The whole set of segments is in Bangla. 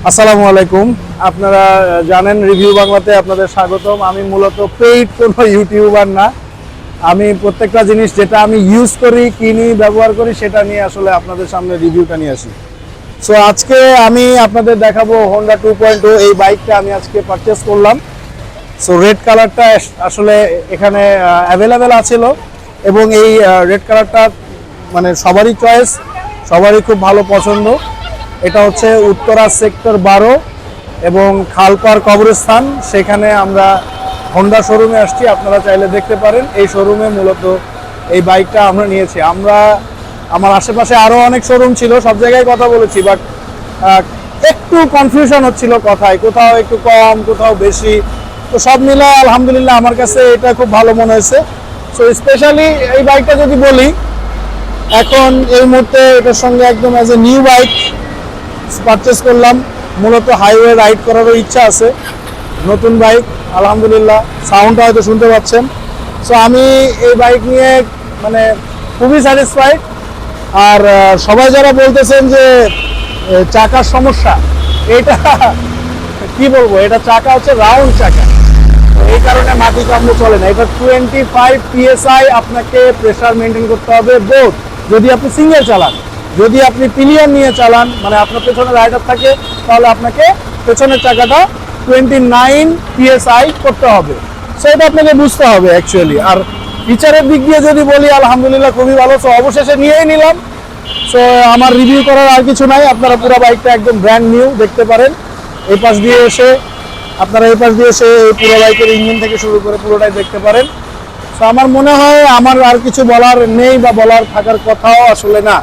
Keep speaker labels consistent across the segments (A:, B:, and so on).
A: আসসালামু আলাইকুম। আপনারা জানেন রিভিউ বাংলাতে আপনাদের স্বাগতম। আমি মূলত পেইড কোনো ইউটিউবার না। আমি প্রত্যেকটা জিনিস যেটা আমি ইউজ করি, কিনি, ব্যবহার করি সেটা নিয়ে আসলে আপনাদের সামনে রিভিউটা নিয়ে আসি। সো আজকে আমি আপনাদের দেখাবো হোন্ডা 2.0। এই বাইকটা আমি আজকে পারচেস করলাম। সো রেড কালারটা আসলে এখানে অ্যাভেলেবেল আছিল এবং এই রেড কালারটা মানে সবারই চয়েস, সবারই খুব ভালো পছন্দ। এটা হচ্ছে উত্তরা সেক্টর 12 এবং খালপাড় কবরস্থান, সেখানে আমরা হোন্ডা শোরুমে আসছি। আপনারা চাইলে দেখতে পারেন। এই শোরুমে মূলত এই বাইকটা আমরা নিয়েছি। আমার আশেপাশে আরও অনেক শোরুম ছিল, সব জায়গায় কথা বলেছি, বাট একটু কনফিউশন হচ্ছিল কথায়, কোথাও একটু কম, কোথাও বেশি। তো সব মিলে আলহামদুলিল্লাহ আমার কাছে এটা খুব ভালো মনে হয়েছে। সো স্পেশালি এই বাইকটা যদি বলি, এখন এই মুহূর্তে এটার সঙ্গে একদম as a new bike purchase করলাম। মূলত হাইওয়ে রাইড করারও ইচ্ছা আছে। নতুন বাইক, আলহামদুলিল্লাহ সাউন্ডটা হয়তো শুনতে পাচ্ছেন। সো আমি এই বাইক নিয়ে মানে খুবই স্যাটিসফাইড। আর সবাই যারা বলতেছেন যে চাকার সমস্যা, এটা কি বলবো, এটা চাকা হচ্ছে রাউন্ড চাকা, এই কারণে মাটি কামড়ে চলে না। এটা 25 PSI আপনাকে প্রেসার মেনটেন করতে হবে বোথ, যদি আপনি সিঙ্গেল চালান। যদি আপনি পিলিয়ন নিয়ে চালান, মানে আপনার পেছনে রাইডার থাকে, তাহলে আপনাকে পেছনের চাকাটা 29 PSI করতে হবে। সেটা আপনাকে বুঝতে হবে অ্যাকচুয়ালি। আর ফিচারের দিক দিয়ে যদি বলি, আলহামদুলিল্লাহ খুবই ভালো। সো অবশেষে নিয়েই নিলাম। সো আমার রিভিউ করার আর কিছু নাই। আপনারা পুরো বাইকটা একদম ব্র্যান্ড নিউ দেখতে পারেন। এই পাশ দিয়ে এসে এই পুরো বাইকের ইঞ্জিন থেকে শুরু করে পুরোটাই দেখতে পারেন। তো আমার মনে হয় আমার আর কিছু বলার নেই বা বলার থাকার কথাও আসলে না।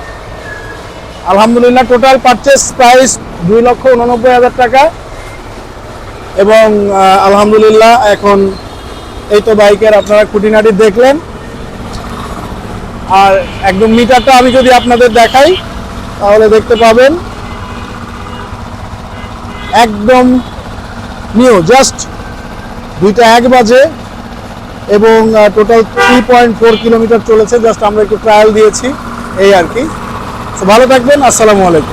A: আলহামদুলিল্লাহ টোটাল পারচেস প্রাইস 2,89,000 টাকা এবং আলহামদুলিল্লাহ এখন এই তো বাইকের আপনারা খুঁটিনাটি দেখলেন। আর একদম মিটারটা আমি যদি আপনাদের দেখাই তাহলে দেখতে পাবেন একদম নিউ, জাস্ট 2:01 বাজে এবং টোটাল 3.4 কিলোমিটার চলেছে। জাস্ট আমরা একটু ট্রায়াল দিয়েছি, এই আর কি। ভালো থাকবেন। আসসালামু আলাইকুম।